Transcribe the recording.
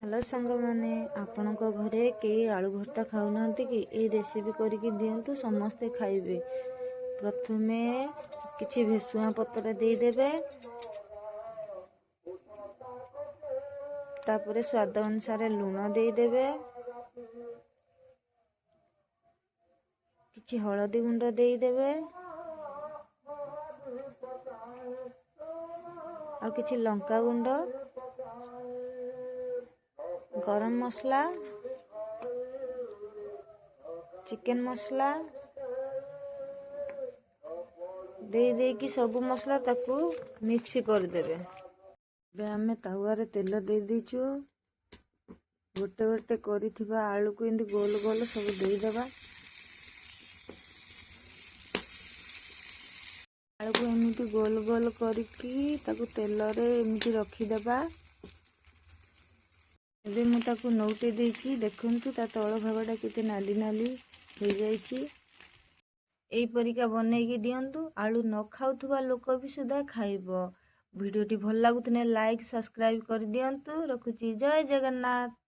Hello सांग मैंने आपण घरे कई आलू भर्ता खाऊना कि ये रेसिपी करके दिंतु समस्ते खाइबे। प्रथमे किछि भेसुआ पत्र देदेबे, तापरे स्वाद अनुसार लूण देदेबे, किछि हलदी गुंड देदेबे आ किछि लंका गुंड, गरम मसला, चिकन मसला दे कि सब मसला ताकू मिक्स कर देबे। बे हमें तावारे तेल दे दीचु, गोटे गोटे करिथिबा आलू को इंदी गोल गोल सब दे देबा। आलू को एमिति गोल गोल करिकी ताकू तेल रे एमिति रखी देबा। एबे मु ताकू नौटे देछि, देखंतु ता तळ भागटा केते नाली नाली हो जाइछि। एई परिका बनेइकी दियंतु, आलू न खाउथुबा लोक भी सुधा खाइबो। वीडियोटी भल लागुतने लाइक सब्सक्राइब कर दियंतु। रखुछि, जय जगन्नाथ।